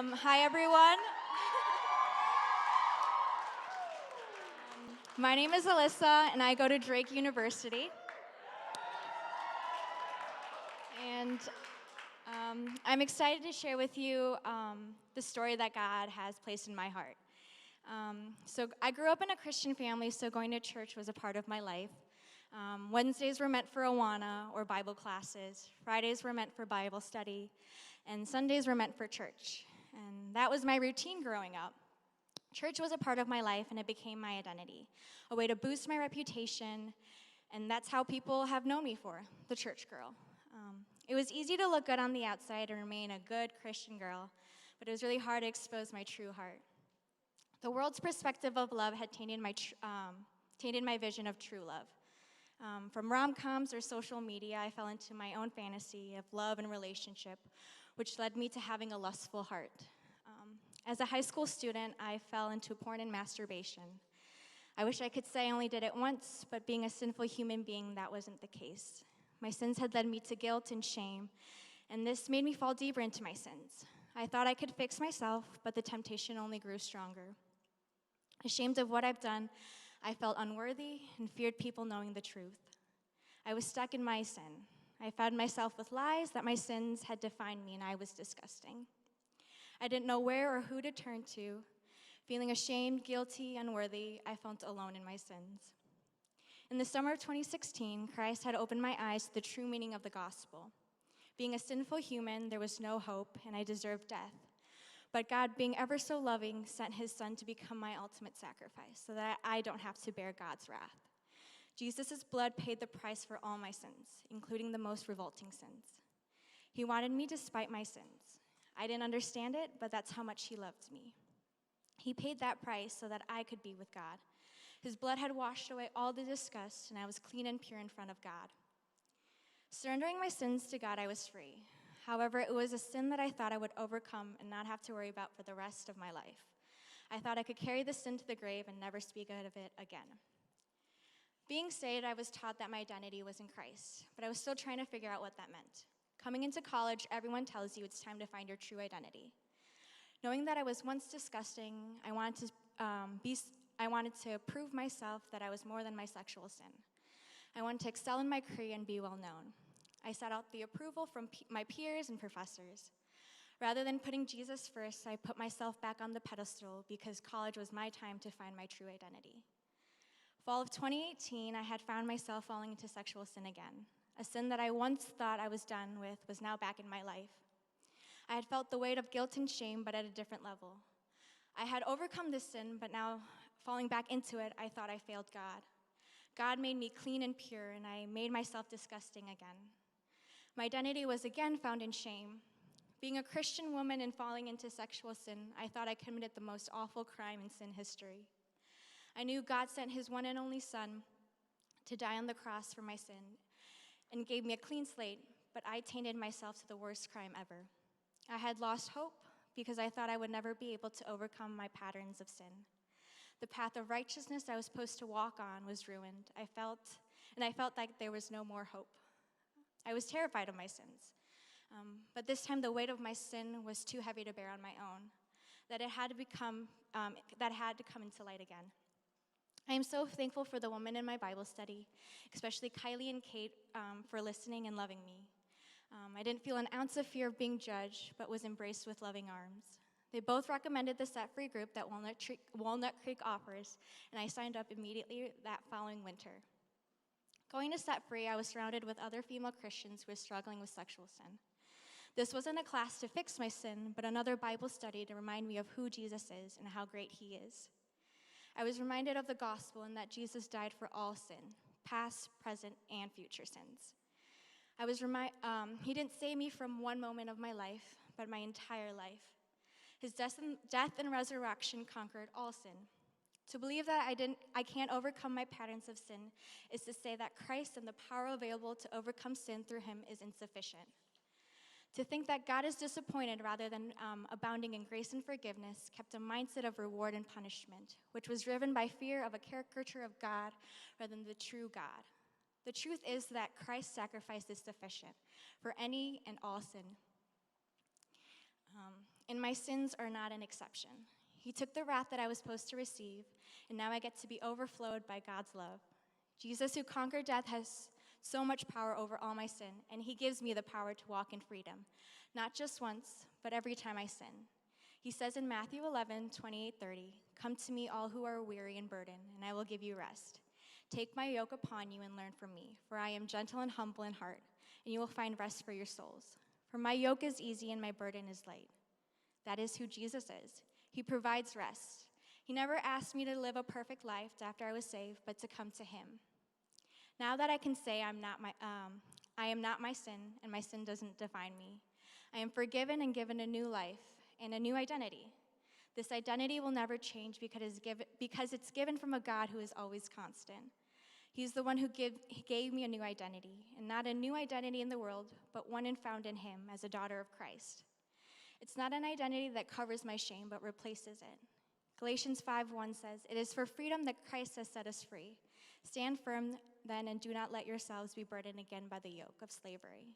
Hi, everyone. My name is Ellisa, and I go to Drake University. And I'm excited to share with you the story that God has placed in my heart. So I grew up in a Christian family, so going to church was a part of my life. Wednesdays were meant for Awana or Bible classes. Fridays were meant for Bible study. And Sundays were meant for church. And that was my routine growing up. Church was a part of my life, and it became my identity, a way to boost my reputation, and that's how people have known me for, the church girl. It was easy to look good on the outside and remain a good Christian girl, but it was really hard to expose my true heart. The world's perspective of love had tainted my vision of true love. From rom-coms or social media, I fell into my own fantasy of love and relationship, which led me to having a lustful heart. As a high school student, I fell into porn and masturbation. I wish I could say I only did it once, but being a sinful human being, that wasn't the case. My sins had led me to guilt and shame, and this made me fall deeper into my sins. I thought I could fix myself, but the temptation only grew stronger. Ashamed of what I've done, I felt unworthy and feared people knowing the truth. I was stuck in my sin. I fed myself with lies that my sins had defined me, and I was disgusting. I didn't know where or who to turn to. Feeling ashamed, guilty, unworthy, I felt alone in my sins. In the summer of 2016, Christ had opened my eyes to the true meaning of the gospel. Being a sinful human, there was no hope, and I deserved death. But God, being ever so loving, sent his son to become my ultimate sacrifice so that I don't have to bear God's wrath. Jesus' blood paid the price for all my sins, including the most revolting sins. He wanted me despite my sins. I didn't understand it, but that's how much he loved me. He paid that price so that I could be with God. His blood had washed away all the disgust, and I was clean and pure in front of God. Surrendering my sins to God, I was free. However, it was a sin that I thought I would overcome and not have to worry about for the rest of my life. I thought I could carry the sin to the grave and never speak of it again. Being saved, I was taught that my identity was in Christ, but I was still trying to figure out what that meant. Coming into college, everyone tells you it's time to find your true identity. Knowing that I was once disgusting, I wanted to prove myself that I was more than my sexual sin. I wanted to excel in my career and be well known. I sought out the approval from my peers and professors. Rather than putting Jesus first, I put myself back on the pedestal because college was my time to find my true identity. Fall of 2018, I had found myself falling into sexual sin again. A sin that I once thought I was done with was now back in my life. I had felt the weight of guilt and shame, but at a different level. I had overcome this sin, but now, falling back into it, I thought I failed God. God made me clean and pure, and I made myself disgusting again. My identity was again found in shame. Being a Christian woman and falling into sexual sin, I thought I committed the most awful crime in sin history. I knew God sent his one and only Son to die on the cross for my sin and gave me a clean slate, but I tainted myself to the worst crime ever. I had lost hope because I thought I would never be able to overcome my patterns of sin. The path of righteousness I was supposed to walk on was ruined. I felt like there was no more hope. I was terrified of my sins. But this time the weight of my sin was too heavy to bear on my own, that had to come into light again. I am so thankful for the women in my Bible study, especially Kylie and Kate, for listening and loving me. I didn't feel an ounce of fear of being judged, but was embraced with loving arms. They both recommended the Set Free group that Walnut Creek offers, and I signed up immediately that following winter. Going to Set Free, I was surrounded with other female Christians who were struggling with sexual sin. This wasn't a class to fix my sin, but another Bible study to remind me of who Jesus is and how great he is. I was reminded of the gospel and that Jesus died for all sin, past, present, and future sins. He didn't save me from one moment of my life, but my entire life. His death and resurrection conquered all sin. To believe that I can't overcome my patterns of sin is to say that Christ and the power available to overcome sin through him is insufficient. To think that God is disappointed rather than abounding in grace and forgiveness kept a mindset of reward and punishment, which was driven by fear of a caricature of God rather than the true God. The truth is that Christ's sacrifice is sufficient for any and all sin. and my sins are not an exception. He took the wrath that I was supposed to receive, and now I get to be overflowed by God's love. Jesus, who conquered death, has so much power over all my sin, and he gives me the power to walk in freedom, not just once, but every time I sin. He says in Matthew 11:28-30, "Come to me, all who are weary and burdened, and I will give you rest. Take my yoke upon you and learn from me, for I am gentle and humble in heart, and you will find rest for your souls. For my yoke is easy and my burden is light." That is who Jesus is. He provides rest. He never asked me to live a perfect life after I was saved, but to come to him. Now that I can say I am not my sin, and my sin doesn't define me, I am forgiven and given a new life and a new identity. This identity will never change because it's given from a God who is always constant. He's the one who gave me a new identity, and not a new identity in the world, but one found in him as a daughter of Christ. It's not an identity that covers my shame, but replaces it. Galatians 5:1 says, "It is for freedom that Christ has set us free. Stand firm then, and do not let yourselves be burdened again by the yoke of slavery."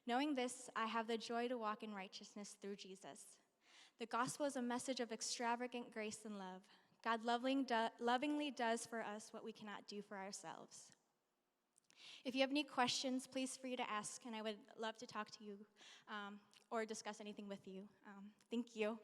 Knowing this, I have the joy to walk in righteousness through Jesus. The gospel is a message of extravagant grace and love. God lovingly does for us what we cannot do for ourselves. If you have any questions, please feel free to ask, and I would love to talk to you or discuss anything with you. Thank you.